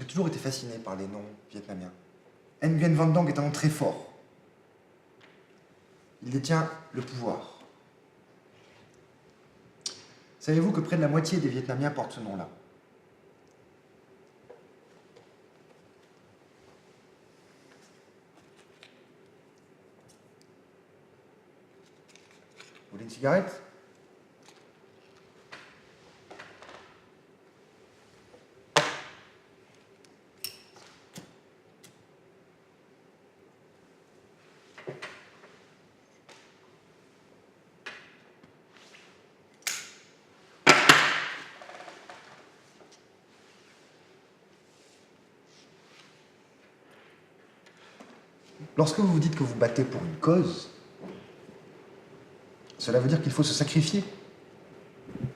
J'ai toujours été fasciné par les noms vietnamiens. Nguyen Van Dong est un nom très fort. Il détient le pouvoir. Savez-vous que près de la moitié des Vietnamiens portent ce nom-là? Vous voulez une cigarette? Lorsque vous vous dites que vous battez pour une cause, cela veut dire qu'il faut se sacrifier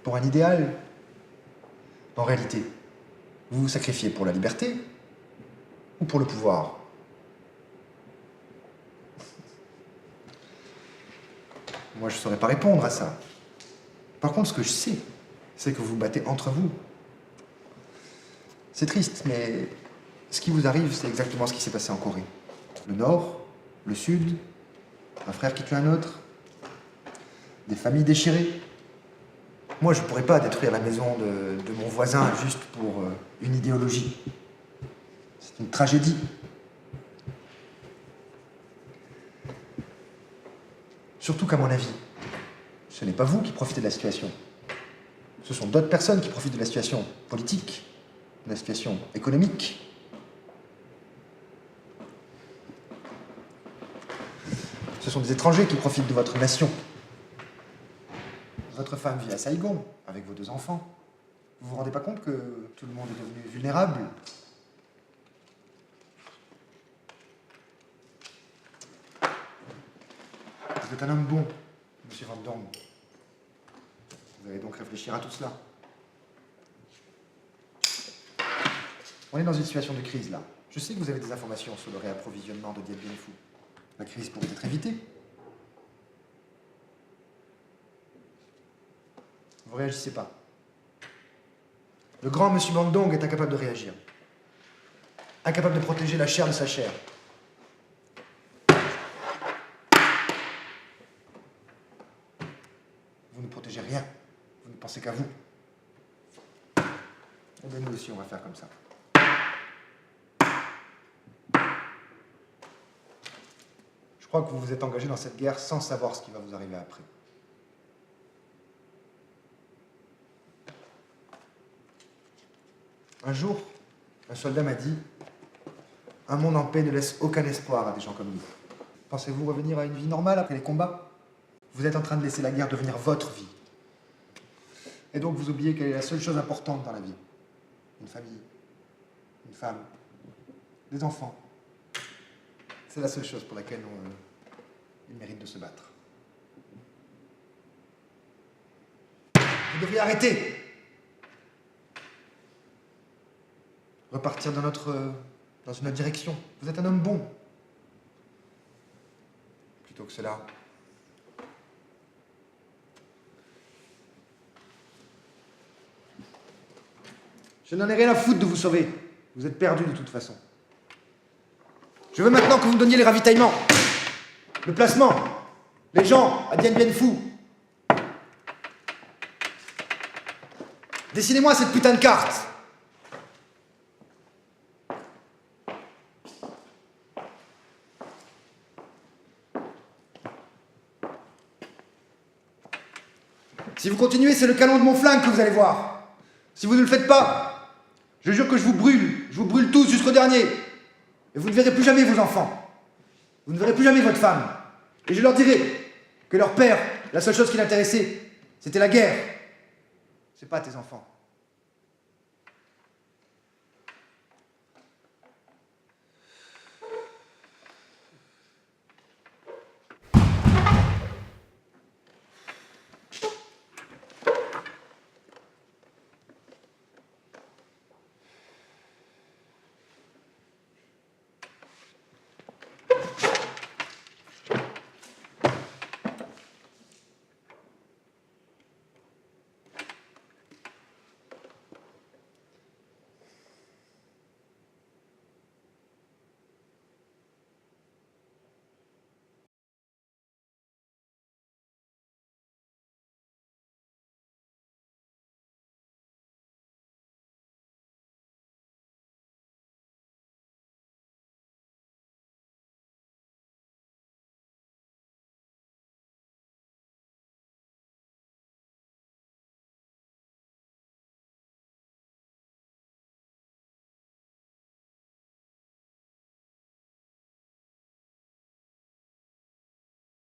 pour un idéal. En réalité, vous vous sacrifiez pour la liberté ou pour le pouvoir? Moi, je ne saurais pas répondre à ça. Par contre, ce que je sais, c'est que vous vous battez entre vous. C'est triste, mais ce qui vous arrive, c'est exactement ce qui s'est passé en Corée. Le Nord, le Sud, un frère qui tue un autre, des familles déchirées. Moi, je ne pourrais pas détruire la maison de mon voisin juste pour une idéologie. C'est une tragédie. Surtout qu'à mon avis, ce n'est pas vous qui profitez de la situation. Ce sont d'autres personnes qui profitent de la situation politique, de la situation économique. Ce sont des étrangers qui profitent de votre nation. Votre femme vit à Saigon, avec vos 2 enfants. Vous vous rendez pas compte que tout le monde est devenu vulnérable? Vous êtes un homme bon, monsieur Van Dong. Vous allez donc réfléchir à tout cela. On est dans une situation de crise, là. Je sais que vous avez des informations sur le réapprovisionnement de Dien Bien Phu. La crise pourrait être évitée. Vous ne réagissez pas. Le grand monsieur Van Dong est incapable de réagir. Incapable de protéger la chair de sa chair. Vous ne protégez rien. Vous ne pensez qu'à vous. Et bien nous aussi, on va faire comme ça. Je crois que vous vous êtes engagé dans cette guerre sans savoir ce qui va vous arriver après. Un jour, un soldat m'a dit « Un monde en paix ne laisse aucun espoir à des gens comme nous. Pensez-vous revenir à une vie normale après les combats? Vous êtes en train de laisser la guerre devenir votre vie. Et donc vous oubliez quelle est la seule chose importante dans la vie. Une famille, une femme, des enfants. C'est la seule chose pour laquelle il mérite de se battre. Vous devriez arrêter. Repartir dans une autre direction. Vous êtes un homme bon. Plutôt que cela. Je n'en ai rien à foutre de vous sauver. Vous êtes perdu de toute façon. Je veux maintenant que vous me donniez les ravitaillements, le placement, les gens à Dien Bien Phu. Dessinez-moi cette putain de carte. Si vous continuez, c'est le canon de mon flingue que vous allez voir. Si vous ne le faites pas, je jure que je vous brûle tous jusqu'au dernier. Et vous ne verrez plus jamais vos enfants. Vous ne verrez plus jamais votre femme. Et je leur dirai que leur père, la seule chose qui l'intéressait, c'était la guerre. C'est pas tes enfants.